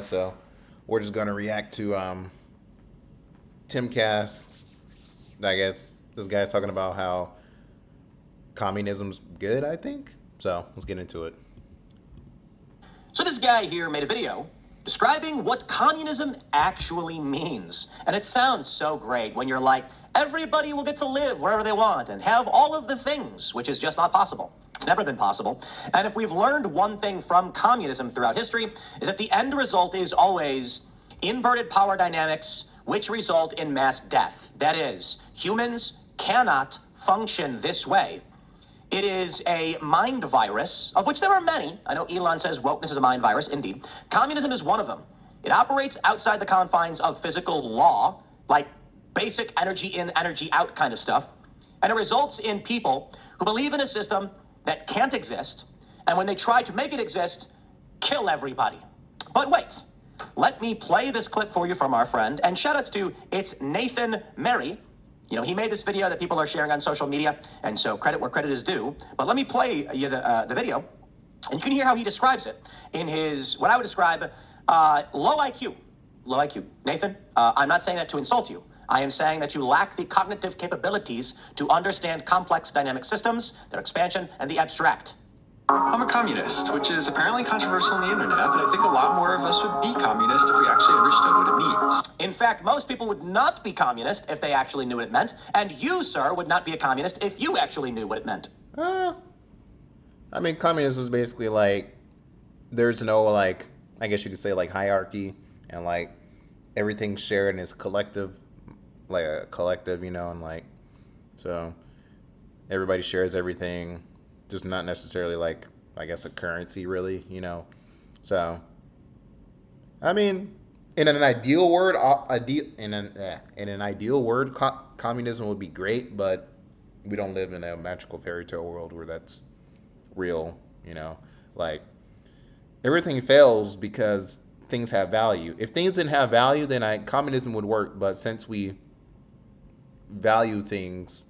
So we're just gonna react to Timcast. I guess this guy's talking about how communism's good, I think. So let's get into it. So this guy here made a video describing what communism actually means. And it sounds so great when you're like, everybody will get to live wherever they want and have all of the things, which is just not possible. It's never been possible. And if we've learned one thing from communism throughout history, is that the end result is always inverted power dynamics, which result in mass death. That is, humans cannot function this way. It is a mind virus, of which there are many. I know Elon says wokeness is a mind virus. Indeed. Communism is one of them. It operates outside the confines of physical law, like basic energy in, energy out kind of stuff. And it results in people who believe in a system that can't exist, and when they try to make it exist, kill everybody. But wait, let me play this clip for you from our friend, and shout out to it's Nathan Merry. You know, he made this video that people are sharing on social media, and so credit where credit is due. But let me play you the video, and you can hear how he describes it in his, what I would describe, low IQ. Low IQ. Nathan, I'm not saying that to insult you. I am saying that you lack the cognitive capabilities to understand complex dynamic systems, their expansion, and the abstract. I'm a communist, which is apparently controversial on the internet, but I think a lot more of us would be communist if we actually understood what it means. In fact, most people would not be communist if they actually knew what it meant, and you, sir, would not be a communist if you actually knew what it meant. I mean, communism is basically like there's no like, I guess you could say like hierarchy, and like everything's shared and it's collective, like a collective, you know, and like so everybody shares everything. Just not necessarily like, I guess, a currency, really, you know. So, I mean, in an ideal word, communism would be great, but we don't live in a magical fairy tale world where that's real, you know. Like everything fails because things have value. If things didn't have value, then communism would work. But since we value things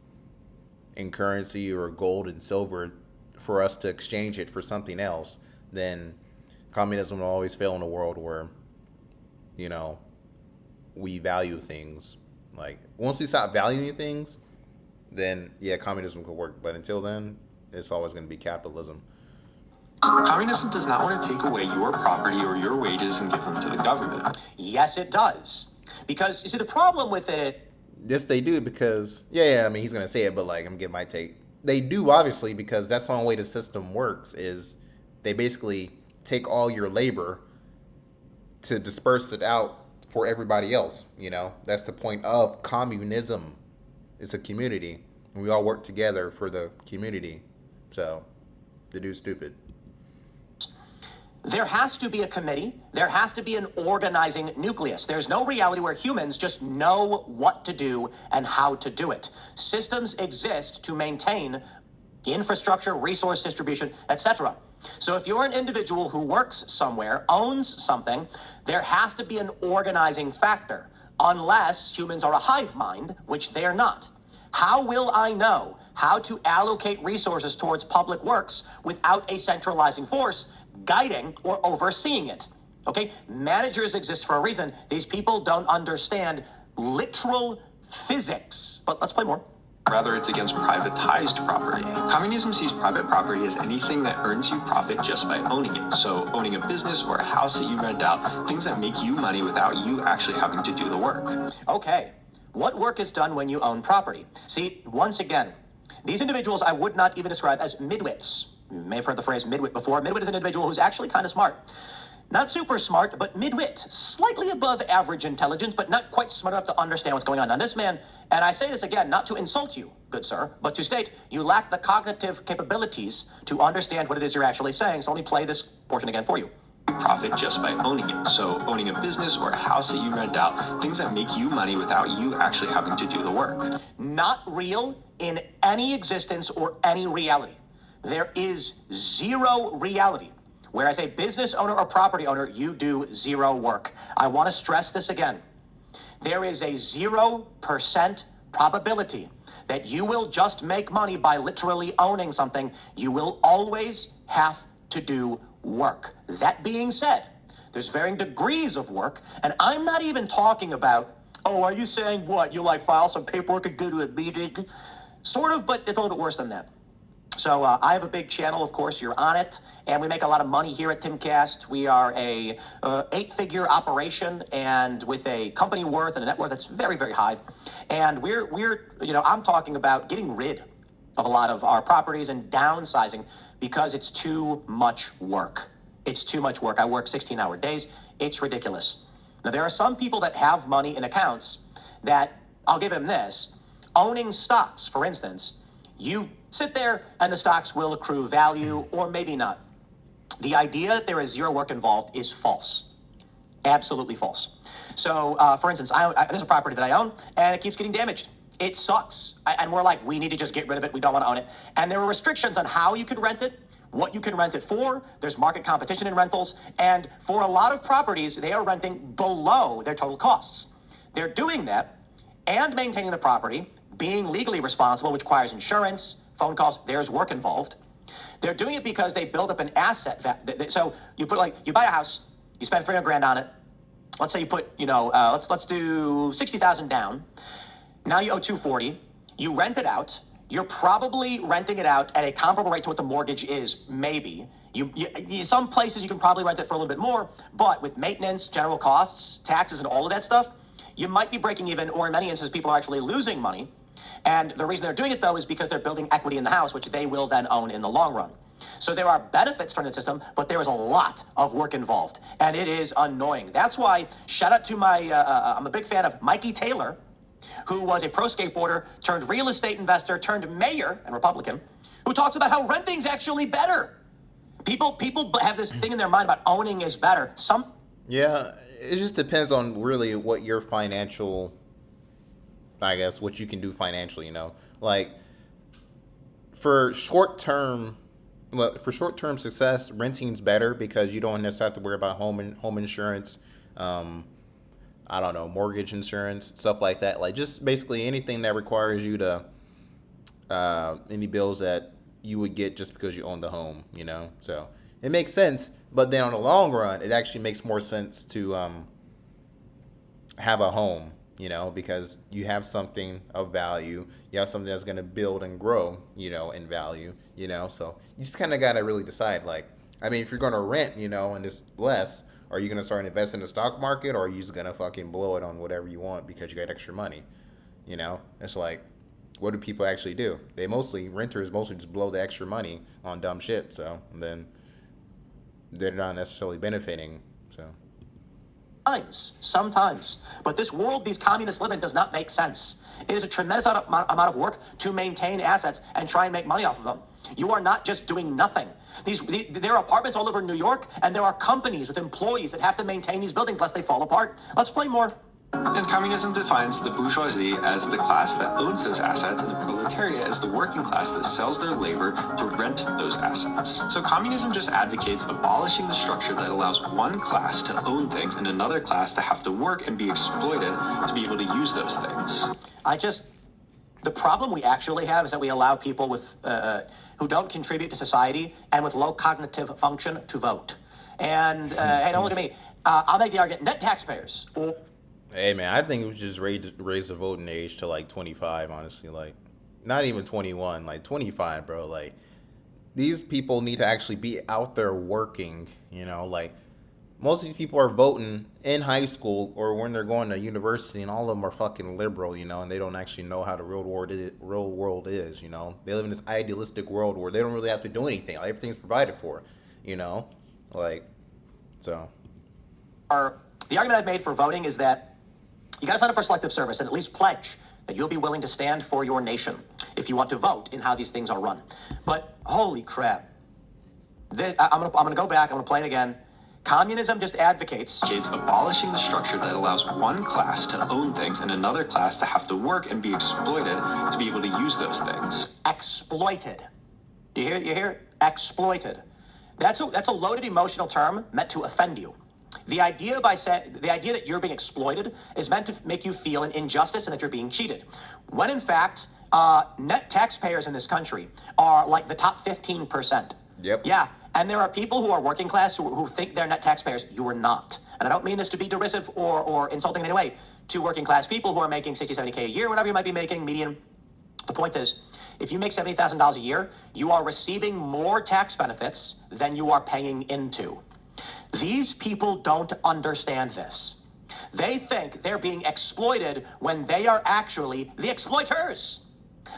in currency or gold and silver, for us to exchange it for something else, then communism will always fail in a world where, you know, we value things. Like once we stop valuing things, then yeah, communism could work. But until then, it's always going to be capitalism. Communism does not want to take away your property or your wages and give them to the government. Yes, it does. Because, you see, the problem with it... Yes, they do, because, yeah, I mean, he's going to say it, but like, I'm getting my take. They do, obviously, because that's the only way the system works, is they basically take all your labor to disperse it out for everybody else, you know? That's the point of communism. It's a community, and we all work together for the community. So, the dude's stupid. There has to be a committee. There has to be an organizing nucleus. There's no reality where humans just know what to do and how to do it. Systems exist to maintain infrastructure, resource distribution, etc. So if you're an individual who works somewhere, owns something, there has to be an organizing factor, unless humans are a hive mind, which they're not. How will I know how to allocate resources towards public works without a centralizing force guiding or overseeing it? Okay, managers exist for a reason. These people don't understand literal physics. But let's play more. Rather, it's against privatized property. Communism sees private property as anything that earns you profit just by owning it. So owning a business or a house that you rent out, things that make you money without you actually having to do the work. Okay, what work is done when you own property? See, once again, these individuals I would not even describe as midwits. You may have heard the phrase midwit before. Midwit is an individual who's actually kind of smart. Not super smart, but midwit. Slightly above average intelligence, but not quite smart enough to understand what's going on. Now this man, and I say this again, not to insult you, good sir, but to state you lack the cognitive capabilities to understand what it is you're actually saying. So let me play this portion again for you. Profit just by owning it. So owning a business or a house that you rent out, things that make you money without you actually having to do the work. Not real in any existence or any reality. There is zero reality. Whereas a business owner or property owner, you do zero work. I want to stress this again. There is a 0% probability that you will just make money by literally owning something. You will always have to do work. That being said, There's varying degrees of work. And I'm not even talking about, oh, are you saying what? You like file some paperwork and go to a meeting? Sort of, but it's a little bit worse than that. So I have a big channel, of course, you're on it, and we make a lot of money here at Timcast. We are a 8-figure operation, and with a company worth and a net worth that's very, very high. And I'm talking about getting rid of a lot of our properties and downsizing because it's too much work. It's too much work. I work 16-hour days. It's ridiculous. Now, there are some people that have money in accounts that, I'll give them this, owning stocks, for instance, you sit there and the stocks will accrue value or maybe not. The idea that there is zero work involved is false. Absolutely false. So, for instance, there's a property that I own and it keeps getting damaged. It sucks. And we're like, we need to just get rid of it. We don't want to own it. And there are restrictions on how you can rent it, what you can rent it for. There's market competition in rentals. And for a lot of properties, they are renting below their total costs. They're doing that and maintaining the property, being legally responsible, which requires insurance, phone calls, there's work involved. They're doing it because they build up an asset. So you buy a house, you spend $300,000 on it. Let's say you put, let's do 60,000 down. Now you owe 240. You rent it out. You're probably renting it out at a comparable rate to what the mortgage is, maybe. Some places you can probably rent it for a little bit more, but with maintenance, general costs, taxes, and all of that stuff, you might be breaking even, or in many instances, people are actually losing money. And the reason they're doing it, though, is because they're building equity in the house, which they will then own in the long run. So there are benefits from the system, but there is a lot of work involved, and it is annoying. That's why, shout out to I'm a big fan of Mikey Taylor, who was a pro skateboarder, turned real estate investor, turned mayor and Republican, who talks about how renting's actually better. People have this thing in their mind about owning is better. Yeah, it just depends on really what your financial, I guess, what you can do financially, Like, for short-term success, renting's better because you don't necessarily have to worry about home insurance, I don't know, mortgage insurance, stuff like that. Like, just basically anything that requires you to, any bills that you would get just because you own the home, So it makes sense, but then on the long run, it actually makes more sense to have a home, because you have something of value. You have something that's going to build and grow, in value, So you just kind of got to really decide, like, I mean, if you're going to rent, and it's less, are you going to start investing in the stock market, or are you just going to fucking blow it on whatever you want because you got extra money? It's like, what do people actually do? Renters mostly just blow the extra money on dumb shit. So then they're not necessarily benefiting. So sometimes. But this world these communists live in does not make sense. It is a tremendous amount of work to maintain assets and try and make money off of them. You are not just doing nothing. There are apartments all over New York, and there are companies with employees that have to maintain these buildings lest they fall apart. Let's play more. And communism defines the bourgeoisie as the class that owns those assets and the proletariat as the working class that sells their labor to rent those assets. So communism just advocates abolishing the structure that allows one class to own things and another class to have to work and be exploited to be able to use those things. The problem we actually have is that we allow people with who don't contribute to society and with low cognitive function to vote. And hey, don't look at me. I'll make the argument: net taxpayers. Hey man, I think it was just raise the voting age to like 25. Honestly, like not even 21, like 25, bro. Like these people need to actually be out there working. Like most of these people are voting in high school or when they're going to university, and all of them are fucking liberal, and they don't actually know how the real world is. They live in this idealistic world where they don't really have to do anything. Like, everything's provided for. Like so. The argument I've made for voting is that you got to sign up for selective service and at least pledge that you'll be willing to stand for your nation if you want to vote in how these things are run. But holy crap. I'm gonna go back. I'm going to play it again. Communism just advocates abolishing the structure that allows one class to own things and another class to have to work and be exploited to be able to use those things. Exploited. You hear? Exploited. That's a loaded emotional term meant to offend you. The idea that you're being exploited is meant to make you feel an injustice and that you're being cheated. When in fact, net taxpayers in this country are like the top 15%. Yep. Yeah, And there are people who are working class who think they're net taxpayers. You are not. And I don't mean this to be derisive or insulting in any way to working class people who are making 60, 70K a year, whatever you might be making, median. The point is, if you make $70,000 a year, you are receiving more tax benefits than you are paying into. These people don't understand this. They think they're being exploited when they are actually the exploiters.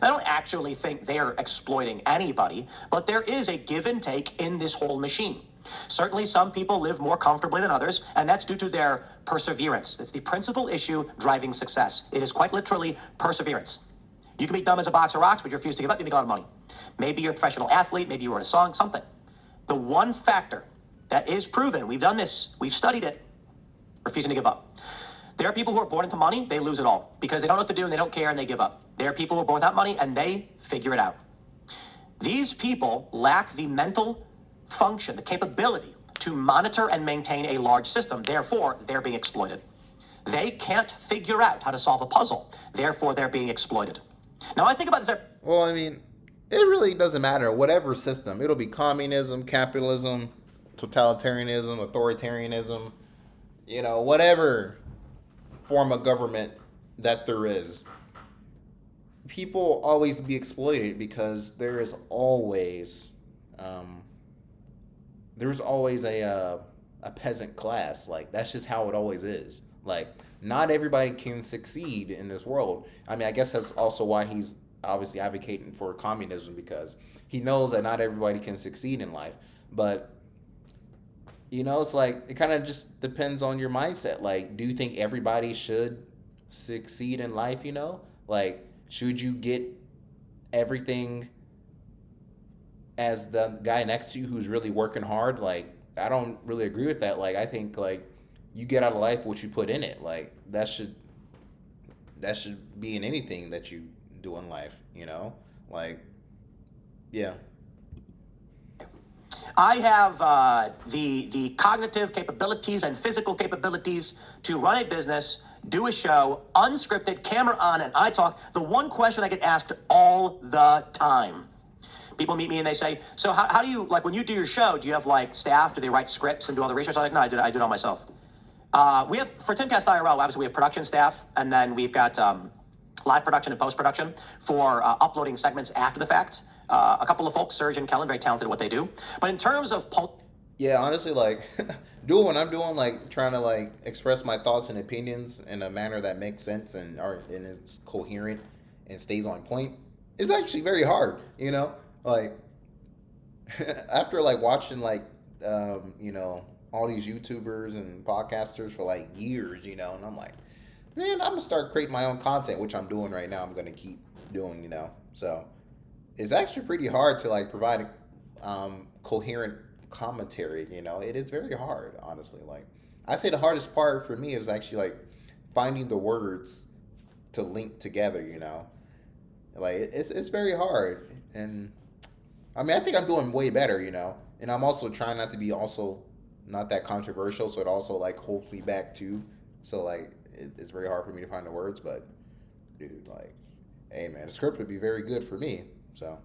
I don't actually think they're exploiting anybody, but there is a give and take in this whole machine. Certainly some people live more comfortably than others, and that's due to their perseverance. It's the principal issue driving success. It is quite literally perseverance. You can be dumb as a box of rocks, but you refuse to give up, you make a lot of money. Maybe you're a professional athlete, maybe you wrote a song, something. The one factor that is proven, we've done this, we've studied it, refusing to give up. There are people who are born into money, they lose it all because they don't know what to do and they don't care and they give up. There are people who are born without money and they figure it out. These people lack the mental function, the capability to monitor and maintain a large system. Therefore, they're being exploited. They can't figure out how to solve a puzzle. Therefore, they're being exploited. Now, I think about this. Well, I mean, it really doesn't matter. Whatever system, it'll be communism, capitalism, totalitarianism, authoritarianism, whatever form of government that there is. People always be exploited because there's always a peasant class. Like, that's just how it always is. Like, not everybody can succeed in this world. I mean, I guess that's also why he's obviously advocating for communism, because he knows that not everybody can succeed in life. But it's like, it kind of just depends on your mindset. Like, do you think everybody should succeed in life? Like, should you get everything as the guy next to you who's really working hard? Like, I don't really agree with that. Like, I think, like, you get out of life what you put in it. Like, that should be in anything that you do in life, Like, yeah. I have the cognitive capabilities and physical capabilities to run a business, do a show, unscripted, camera on, and I talk. The one question I get asked all the time. People meet me and they say, so how do you, like, when you do your show, do you have, like, staff? Do they write scripts and do all the research? I'm like, no, I do it all myself. We have, for Timcast IRL, obviously we have production staff, and then we've got live production and post-production for uploading segments after the fact. A couple of folks, Serge and Kellen, very talented at what they do. But in terms of... Yeah, honestly, like, doing what I'm doing, like, trying to, like, express my thoughts and opinions in a manner that makes sense and is coherent and stays on point, is actually very hard, Like, after, like, watching, like, all these YouTubers and podcasters for, like, years, and I'm like, man, I'm going to start creating my own content, which I'm doing right now. I'm going to keep doing, So, it's actually pretty hard to, like, provide coherent commentary, It is very hard, honestly. Like, I say the hardest part for me is actually, like, finding the words to link together, Like, it's very hard. And, I mean, I think I'm doing way better, And I'm also trying not to be also not that controversial, so it also, like, holds me back, too. So, like, it's very hard for me to find the words, but, dude, like, hey, man, the script would be very good for me, so.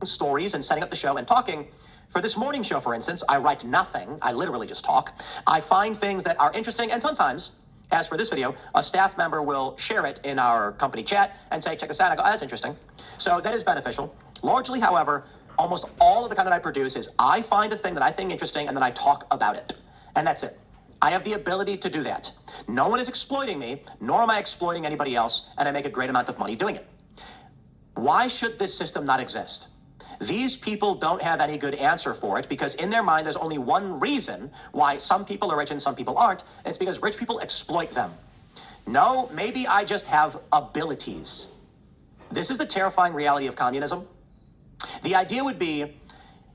Stories and setting up the show and talking. For this morning show, for instance, I write nothing. I literally just talk. I find things that are interesting, and sometimes, as for this video, a staff member will share it in our company chat and say, check this out. I go, oh, that's interesting. So that is beneficial. Largely, however, almost all of the content I produce is I find a thing that I think interesting and then I talk about it. And that's it. I have the ability to do that. No one is exploiting me, nor am I exploiting anybody else, and I make a great amount of money doing it. Why should this system not exist? These people don't have any good answer for it because in their mind, there's only one reason why some people are rich and some people aren't. And it's because rich people exploit them. No, maybe I just have abilities. This is the terrifying reality of communism. The idea would be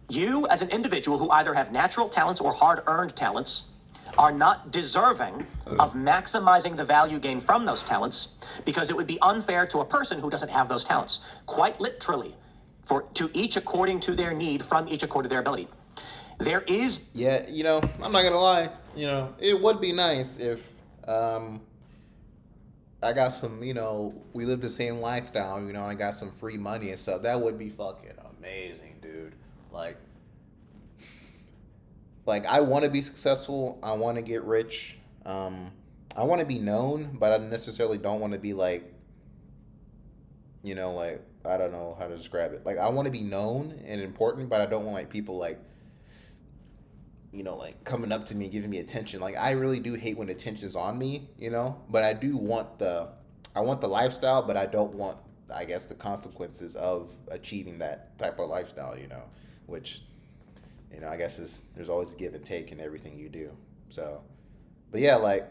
you as an individual who either have natural talents or hard-earned talents are not deserving of maximizing the value gained from those talents because it would be unfair to a person who doesn't have those talents. Quite literally. To each according to their need, from each according to their ability. There is... Yeah, I'm not going to lie. It would be nice if I got some, we live the same lifestyle, and I got some free money and stuff. That would be fucking amazing, dude. Like, like I want to be successful. I want to get rich. I want to be known, but I necessarily don't want to be like, like I don't know how to describe it. Like I want to be known and important, but I don't want like people like, like coming up to me, giving me attention. Like I really do hate when attention's on me, but I want the lifestyle, but I don't want, I guess, the consequences of achieving that type of lifestyle, which, I guess there's always a give and take in everything you do. So, but yeah, like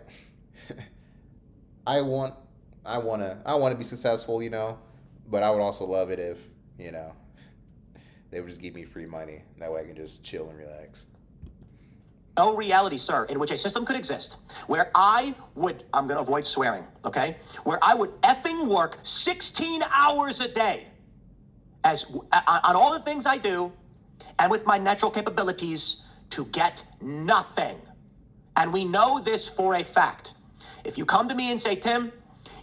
I want, I want to be successful, but I would also love it if, they would just give me free money. That way I can just chill and relax. No reality, sir, in which a system could exist where I'm going to avoid swearing, okay? Where I would effing work 16 hours a day on all the things I do and with my natural capabilities to get nothing. And we know this for a fact. If you come to me and say, Tim,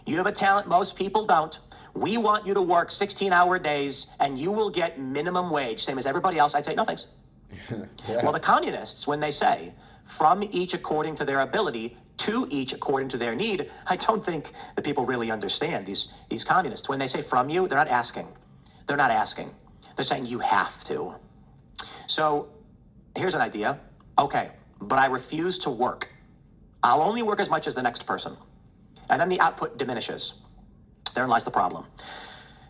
you have a talent most people don't. We want you to work 16-hour days and you will get minimum wage, same as everybody else, I'd say, no thanks. Yeah. Well, the communists, when they say from each according to their ability, to each according to their need, I don't think the people really understand these communists. When they say from you, they're not asking. They're not asking. They're saying you have to. So here's an idea. Okay, but I refuse to work. I'll only work as much as the next person. And then the output diminishes. Therein lies the problem.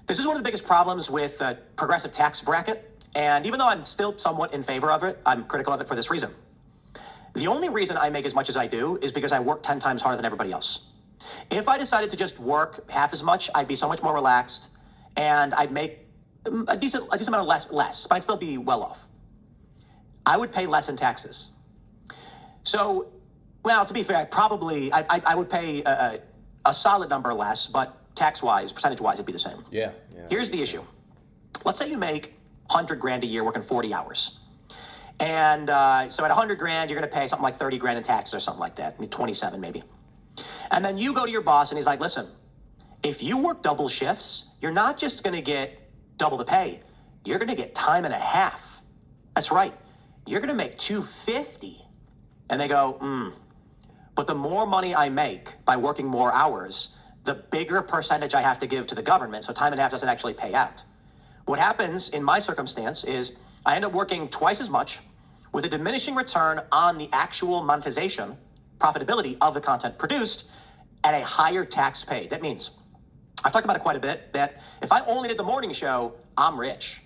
This is one of the biggest problems with the progressive tax bracket. And even though I'm still somewhat in favor of it, I'm critical of it for this reason. The only reason I make as much as I do is because I work 10 times harder than everybody else. If I decided to just work half as much, I'd be so much more relaxed and I'd make a decent amount of less, but I'd still be well off. I would pay less in taxes. So, well, to be fair, I would pay a solid number less, but tax-wise, percentage-wise, it'd be the same. Yeah. Here's the issue. Let's say you make 100 grand a year working 40 hours. And so at 100 grand, you're going to pay something like 30 grand in taxes or something like that. I mean, 27 maybe. And then you go to your boss and he's like, listen, if you work double shifts, you're not just going to get double the pay. You're going to get time and a half. That's right. You're going to make 250. And they go, but the more money I make by working more hours, the bigger percentage I have to give to the government. So time and a half doesn't actually pay out. What happens in my circumstance is I end up working twice as much with a diminishing return on the actual monetization, profitability of the content produced at a higher tax paid. That means, I've talked about it quite a bit, that if I only did the morning show, I'm rich.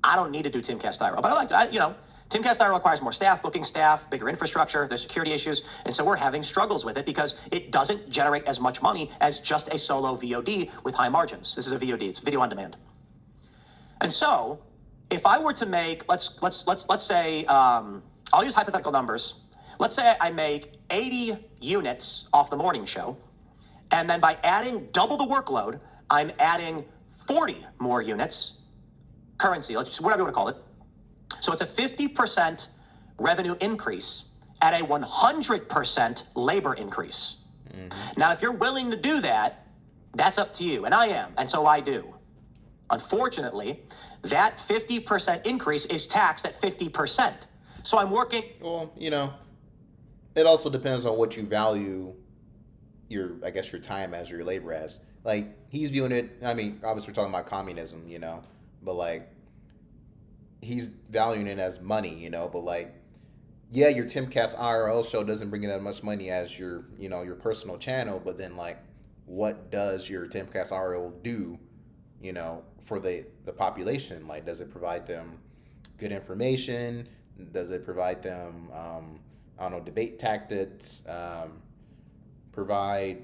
I don't need to do Timcast IRL, but Timcast IRL requires more staff, booking staff, bigger infrastructure, there's security issues, and so we're having struggles with it because it doesn't generate as much money as just a solo VOD with high margins. This is a VOD, it's video on demand. And so, if I were to make, let's say, I'll use hypothetical numbers. Let's say I make 80 units off the morning show, and then by adding double the workload, I'm adding 40 more units, currency, whatever you want to call it. So it's a 50% revenue increase at a 100% labor increase. Mm-hmm. Now, if you're willing to do that, that's up to you, and I am, and so I do. Unfortunately, that 50% increase is taxed at 50%. So I'm working. Well, it also depends on what you value your time as, or your labor as. Like, he's viewing it, obviously we're talking about communism, but like, he's valuing it as money, but like, yeah, your Timcast IRL show doesn't bring in that much money as your, your personal channel, but then like, what does your Timcast IRL do, for the population? Like, does it provide them good information? Does it provide them, debate tactics, provide,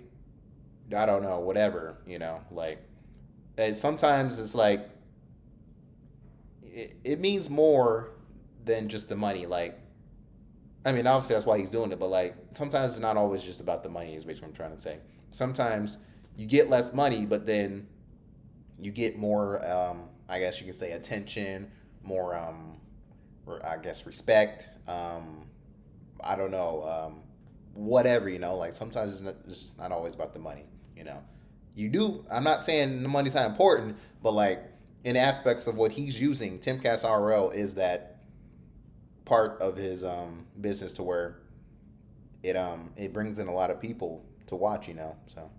whatever, like, and sometimes it's like, it means more than just the money. Like, obviously that's why he's doing it, but like, sometimes it's not always just about the money, is basically what I'm trying to say. Sometimes you get less money, but then you get more, I guess you can say, attention, more, or I guess respect, whatever, like, sometimes it's not always about the money, You do, I'm not saying the money's not important, but like, in aspects of what he's using, Timcast RL is that part of his business to where it brings in a lot of people to watch, you know. So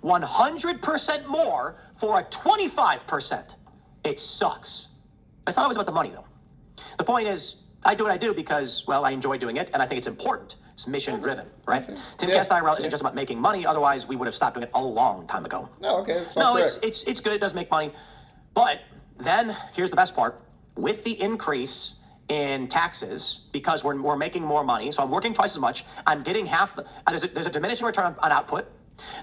100% more for a 25%. It sucks. It's not always about the money, though. The point is, I do what I do because, well, I enjoy doing it, and I think it's important. It's mission-driven, right? Timcast IRL isn't just about making money. Otherwise, we would have stopped doing it a long time ago. no, okay, it's No, not it's good. It does make money. But then, here's the best part. With the increase in taxes, because we're making more money, so I'm working twice as much, I'm getting half the... There's a diminishing return on output.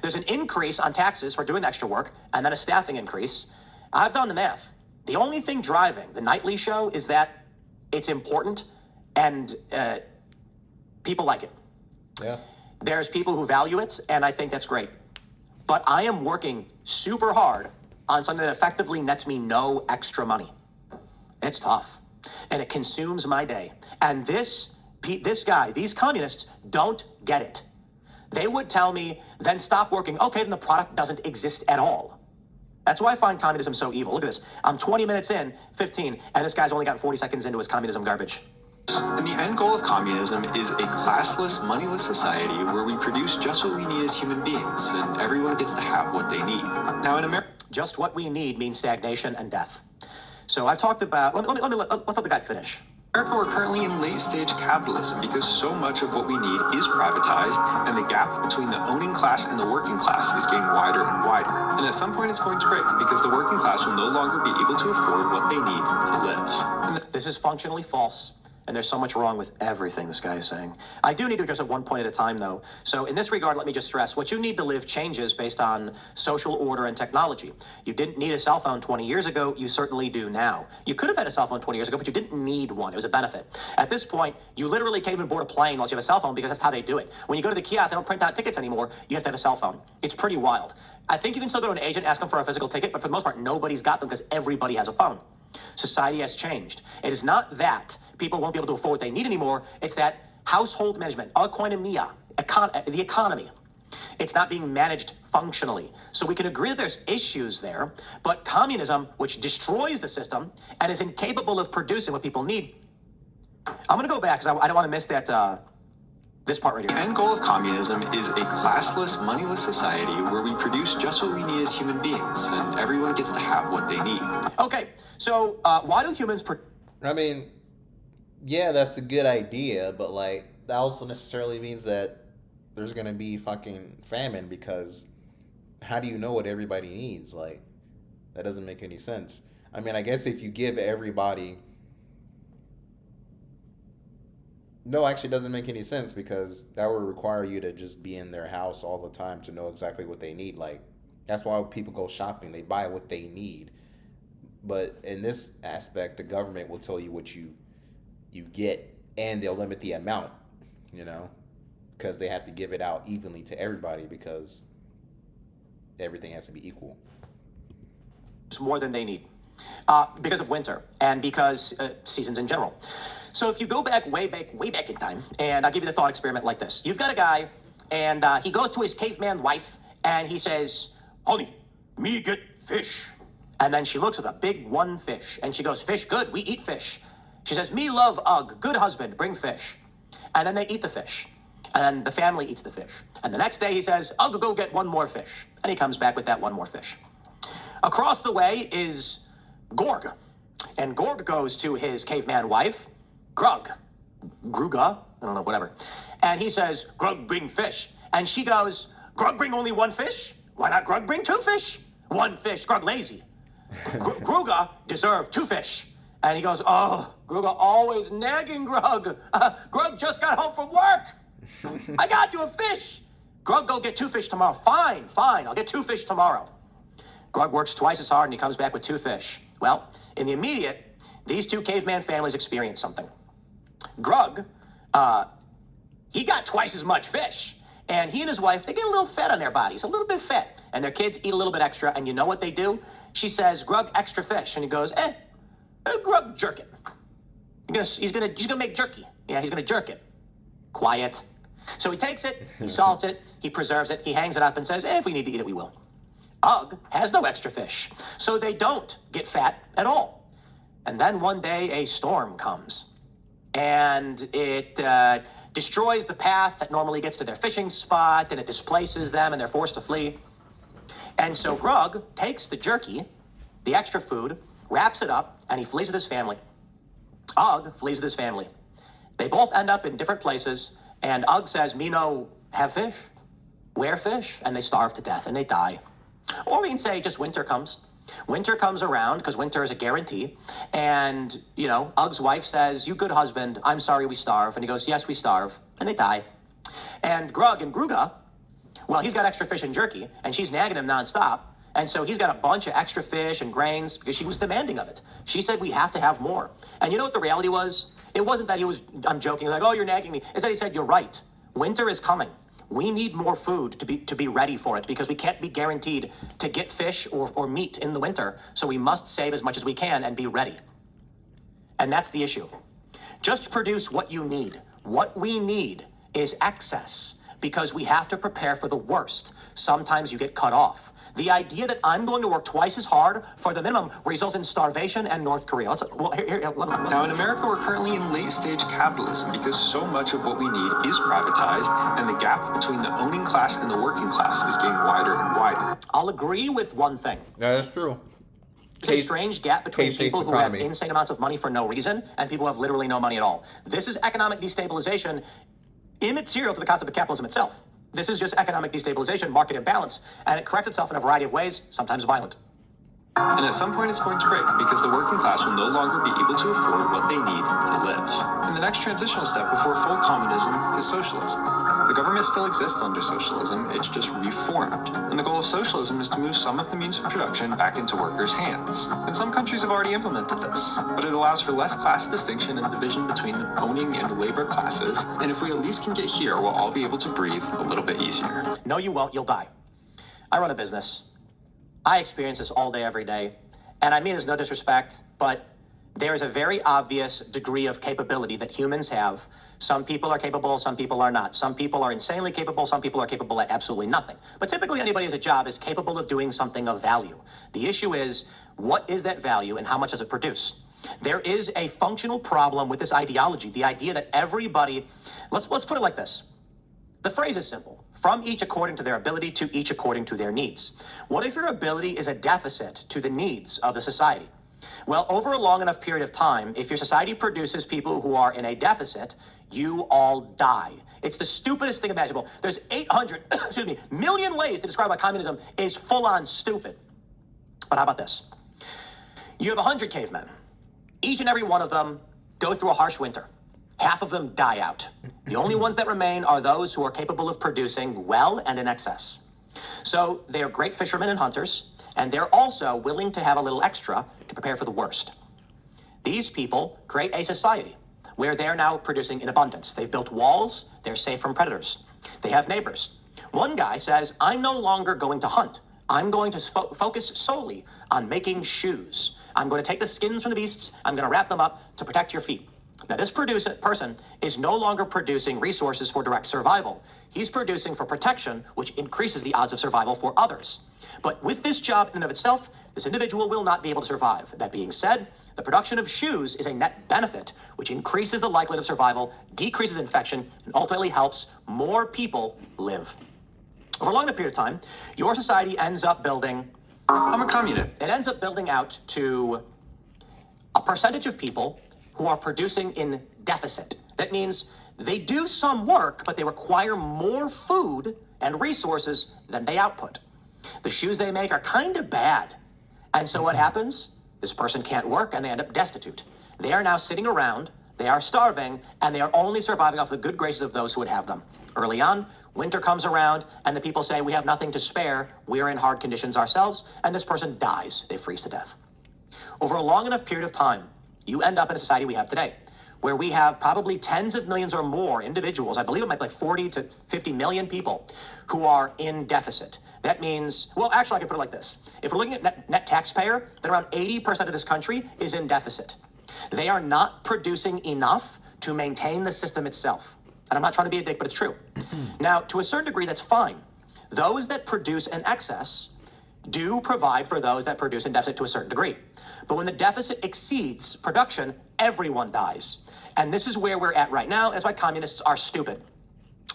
There's an increase on taxes for doing the extra work, and then a staffing increase. I've done the math. The only thing driving the nightly show is that it's important, and people like it. Yeah. There's people who value it, and I think that's great. But I am working super hard on something that effectively nets me no extra money. It's tough, and it consumes my day. And this guy, these communists don't get it. They would tell me, then stop working. Okay, then the product doesn't exist at all. That's why I find communism so evil. Look at this. I'm 20 minutes in, 15, and this guy's only gotten 40 seconds into his communism garbage. And the end goal of communism is a classless, moneyless society where we produce just what we need as human beings, and everyone gets to have what they need. Now, in America, Just what we need means stagnation and death. So I've talked about, let's let the guy finish. we're currently in late-stage capitalism because so much of what we need is privatized, and the gap between the owning class and the working class is getting wider and wider. And at some point, it's going to break because the working class will no longer be able to afford what they need to live. This is functionally false. And there's so much wrong with everything this guy is saying. I do need to address it one point at a time, though. So in this regard, let me just stress, what you need to live changes based on social order and technology. You didn't need a cell phone 20 years ago. You certainly do now. You could have had a cell phone 20 years ago, but you didn't need one. It was a benefit. At this point, you literally can't even board a plane unless you have a cell phone because that's how they do it. When you go to the kiosk, they don't print out tickets anymore. You have to have a cell phone. It's pretty wild. I think you can still go to an agent, ask them for a physical ticket, but for the most part, nobody's got them because everybody has a phone. Society has changed. It is not that people won't be able to afford what they need anymore. It's that household management, oikonomia, the economy, it's not being managed functionally. So we can agree that there's issues there, but communism, which destroys the system and is incapable of producing what people need. I'm going to go back because I don't want to miss that this part right The here. end goal of communism is a classless, moneyless society where we produce just what we need as human beings, and everyone gets to have what they need. Okay, so why do humans... I mean, yeah, that's a good idea, but like that also necessarily means that there's gonna be fucking famine because how do you know what everybody needs? Like that doesn't make any sense. I mean, I guess if you give everybody... No, actually, it doesn't make any sense because that would require you to just be in their house all the time to know exactly what they need. Like, that's why people go shopping. They buy what they need. But in this aspect, the government will tell you what you get, and they'll limit the amount, you know, because they have to give it out evenly to everybody because everything has to be equal. more than they need because of winter and because seasons in general. So if you go back way back in time, and I'll give you the thought experiment like this. You've got a guy, and he goes to his caveman wife, and he says, honey, me get fish. And then she looks with a big one fish, and she goes, fish good, we eat fish. She says, me love ugh, good husband, bring fish. And then they eat the fish. And then the family eats the fish. And the next day he says, I'll go get one more fish. And he comes back with that one more fish. Across the way is Gorg. And Gorg goes to his caveman wife, Gruga, I don't know, whatever. And he says, Grug, bring fish. And she goes, Grug, bring only one fish? Why not Grug bring two fish? One fish, Grug lazy. Gruga deserved two fish. And he goes, oh, Gruga always nagging Grug. Grug just got home from work. I got you a fish. Grug, go get two fish tomorrow. Fine, I'll get two fish tomorrow. Grug works twice as hard and he comes back with two fish. Well, in the immediate, these two caveman families experience something. Grug, he got twice as much fish. And he and his wife, they get a little fat on their bodies, a little bit fat. And their kids eat a little bit extra. And you know what they do? She says, Grug, extra fish. And he goes, Grug, jerk it. He's gonna make jerky. Yeah, he's gonna jerk it. Quiet. So he takes it, he salts it, he preserves it, he hangs it up and says, if we need to eat it, we will. Ugg has no extra fish. So they don't get fat at all. And then one day a storm comes. and it destroys the path that normally gets to their fishing spot, and it displaces them, and they're forced to flee. And so Grug takes the jerky, the extra food, wraps it up, and he flees with his family. Ugg flees with his family. They both end up in different places, and Ugg says, "Me no have fish. Where fish?" And they starve to death, and they die. Or we can say just winter comes. Winter comes around, because winter is a guarantee, and, Ugg's wife says, "You good husband, I'm sorry we starve." And he goes, "Yes, we starve," and they die. And Grug and Gruga, well, he's got extra fish and jerky, and she's nagging him nonstop. And so he's got a bunch of extra fish and grains because she was demanding of it. She said, "We have to have more." And you know what the reality was? It wasn't that I'm joking, like, "Oh, you're nagging me." It's that he said, "You're right. Winter is coming. We need more food to be ready for it, because we can't be guaranteed to get fish or meat in the winter. So we must save as much as we can and be ready." And that's the issue. Just produce what you need. What we need is excess, because we have to prepare for the worst. Sometimes you get cut off. The idea that I'm going to work twice as hard for the minimum results in starvation and North Korea. Now, in America, we're currently in late-stage capitalism because so much of what we need is privatized, and the gap between the owning class and the working class is getting wider and wider. I'll agree with one thing. Yeah, that's true. There's a strange gap between K-shaped people who have economy. insane amounts of money for no reason and people who have literally no money at all. This is economic destabilization immaterial to the concept of capitalism itself. This is just economic destabilization, market imbalance, and it corrects itself in a variety of ways, sometimes violent. And at some point it's going to break, because the working class will no longer be able to afford what they need to live. And the next transitional step before full communism is socialism. The government still exists under socialism, it's just reformed. And the goal of socialism is to move some of the means of production back into workers' hands. And some countries have already implemented this, but it allows for less class distinction and division between the owning and the labor classes. And if we at least can get here, we'll all be able to breathe a little bit easier. No, you won't. You'll die. I run a business. I experience this all day, every day. And I mean this no disrespect, but there is a very obvious degree of capability that humans have. Some people are capable, some people are not. Some people are insanely capable, some people are capable at absolutely nothing. But typically anybody who has a job is capable of doing something of value. The issue is, what is that value and how much does it produce? There is a functional problem with this ideology, the idea that everybody, let's put it like this. The phrase is simple. From each according to their ability, to each according to their needs. What if your ability is a deficit to the needs of the society? Well, over a long enough period of time, if your society produces people who are in a deficit, you all die. It's the stupidest thing imaginable. There's 800 million ways to describe why communism is full-on stupid. But how about this? You have 100 cavemen. Each and every one of them go through a harsh winter. Half of them die out. The only ones that remain are those who are capable of producing well and in excess. So they're great fishermen and hunters, and they're also willing to have a little extra to prepare for the worst. These people create a society where they're now producing in abundance. They've built walls, they're safe from predators. They have neighbors. One guy says, "I'm no longer going to hunt. I'm going to focus solely on making shoes. I'm going to take the skins from the beasts, I'm going to wrap them up to protect your feet." Now, this person is no longer producing resources for direct survival. He's producing for protection, which increases the odds of survival for others. But with this job in and of itself, this individual will not be able to survive. That being said, the production of shoes is a net benefit, which increases the likelihood of survival, decreases infection, and ultimately helps more people live. Over a long enough period of time, your society ends up building... I'm a communist. It ends up building out to a percentage of people who are producing in deficit. That means they do some work, but they require more food and resources than they output. The shoes they make are kind of bad. And so what happens? This person can't work and they end up destitute. They are now sitting around, they are starving, and they are only surviving off the good graces of those who would have them. Early on, winter comes around, and the people say, "We have nothing to spare, we're in hard conditions ourselves," and this person dies. They freeze to death. Over a long enough period of time, you end up in a society we have today, where we have probably tens of millions or more individuals, I believe it might be like 40 to 50 million people, who are in deficit. That means, well, actually, I can put it like this. If we're looking at net taxpayer, then around 80% of this country is in deficit. They are not producing enough to maintain the system itself. And I'm not trying to be a dick, but it's true. Now, to a certain degree, that's fine. Those that produce in excess do provide for those that produce in deficit to a certain degree. But when the deficit exceeds production, everyone dies. And this is where we're at right now. That's why communists are stupid.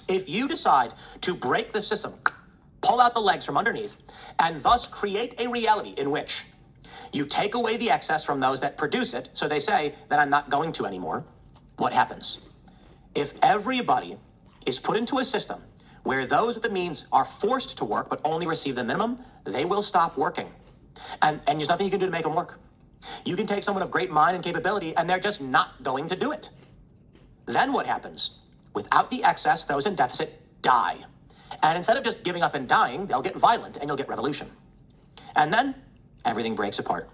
If you decide to break the system, pull out the legs from underneath, and thus create a reality in which you take away the excess from those that produce it, so they say that I'm not going to anymore, what happens? If everybody is put into a system where those with the means are forced to work but only receive the minimum, they will stop working. And there's nothing you can do to make them work. You can take someone of great mind and capability, and they're just not going to do it. Then what happens? Without the excess, those in deficit die. And instead of just giving up and dying, they'll get violent and you'll get revolution. And then everything breaks apart.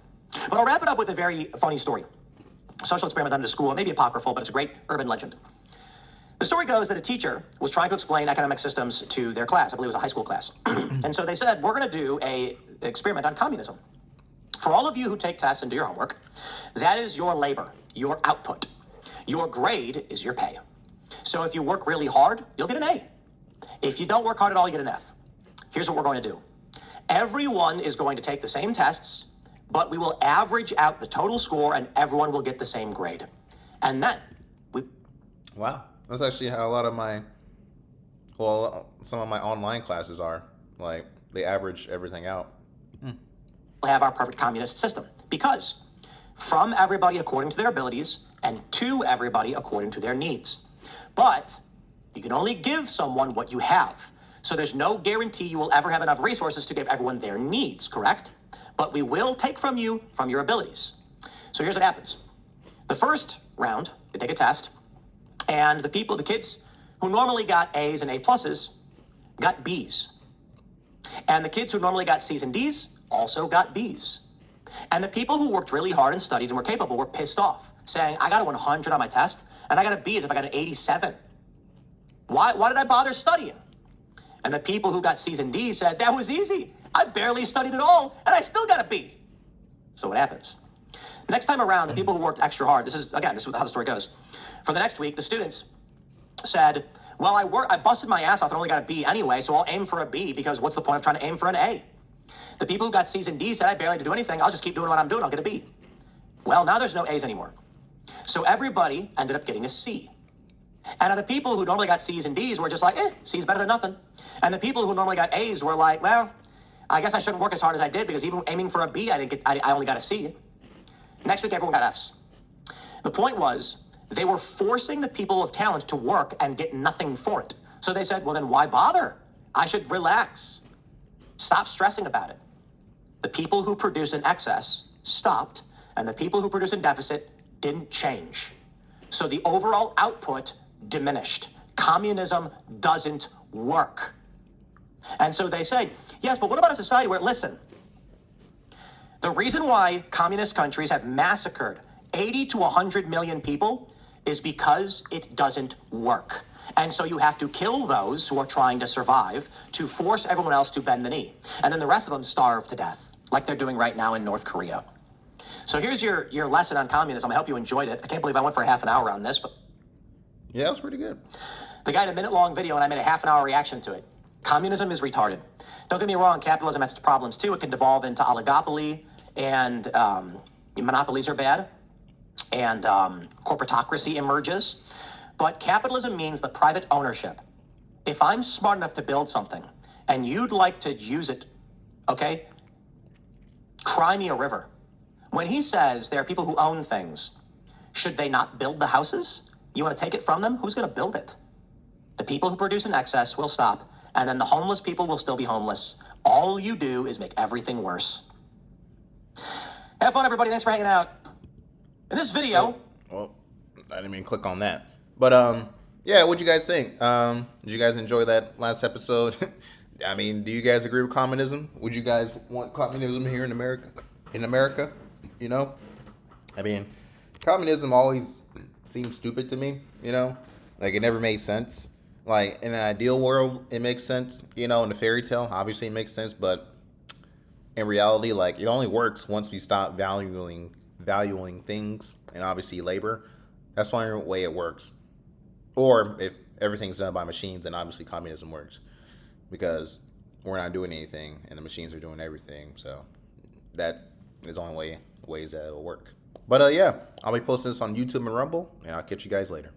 But I'll wrap it up with a very funny story. A social experiment done at a school, maybe apocryphal, but it's a great urban legend. The story goes that a teacher was trying to explain economic systems to their class. I believe it was a high school class. And so they said, we're going to do an experiment on communism. For all of you who take tests and do your homework, that is your labor, your output. Your grade is your pay. So if you work really hard, you'll get an A. If you don't work hard at all, you get an F. Here's what we're going to do. Everyone is going to take the same tests, but we will average out the total score and everyone will get the same grade. And then Wow. That's actually how a lot of some of my online classes are. Like, they average everything out. we'll have our perfect communist system. Because from everybody according to their abilities and to everybody according to their needs. But you can only give someone what you have. So there's no guarantee you will ever have enough resources to give everyone their needs, correct? But we will take from you from your abilities. So here's what happens. The first round, you take a test, and the kids who normally got A's and A pluses got B's. And the kids who normally got C's and D's also got B's. And the people who worked really hard and studied and were capable were pissed off, saying, I got a 100 on my test, and I got a B as if I got an 87. Why did I bother studying? And the people who got C's and D's said, that was easy. I barely studied at all, and I still got a B. So what happens? Next time around, the people who worked extra hard, this is how the story goes. For the next week, the students said, well, I busted my ass off and only got a B anyway, so I'll aim for a B because what's the point of trying to aim for an A? The people who got C's and D's said, I barely had to do anything. I'll just keep doing what I'm doing. I'll get a B. Well, now there's no A's anymore. So everybody ended up getting a C. And the people who normally got C's and D's were just like, C's better than nothing. And the people who normally got A's were like, well, I guess I shouldn't work as hard as I did because even aiming for a B, I only got a C. Next week, everyone got F's. The point was, they were forcing the people of talent to work and get nothing for it. So they said, well, then why bother? I should relax. Stop stressing about it. The people who produce in excess stopped, and the people who produce in deficit didn't change. So the overall output diminished. Communism doesn't work. And so they say, yes, but what about a society where, listen, the reason why communist countries have massacred 80 to 100 million people is because it doesn't work. And so you have to kill those who are trying to survive to force everyone else to bend the knee. And then the rest of them starve to death, like they're doing right now in North Korea. So here's your lesson on communism. I hope you enjoyed it. I can't believe I went for a half an hour on this, but Yeah, that was pretty good. the guy had a minute-long video and I made a half an hour reaction to it. Communism is retarded. Don't get me wrong, capitalism has its problems too. It can devolve into oligopoly, and monopolies are bad, and corporatocracy emerges. But capitalism means the private ownership. If I'm smart enough to build something and you'd like to use it, okay, cry me a river. When he says there are people who own things, should they not build the houses? You want to take it from them? Who's going to build it? The people who produce in excess will stop, and then the homeless people will still be homeless. All you do is make everything worse. Have fun, everybody. Thanks for hanging out. In this video... Well, I didn't mean to click on that. But, yeah, what'd you guys think? Did you guys enjoy that last episode? I mean, do you guys agree with communism? Would you guys want communism here in America? You know? I mean, communism always seems stupid to me, you know? Like, it never made sense. Like, in an ideal world, it makes sense. You know, in a fairy tale, obviously it makes sense. But in reality, like, it only works once we stop valuing things and obviously labor. That's the only way it works. Or if everything's done by machines, then obviously communism works. Because we're not doing anything and the machines are doing everything. So that is the only ways that it'll work. But yeah, I'll be posting this on YouTube and Rumble, and I'll catch you guys later.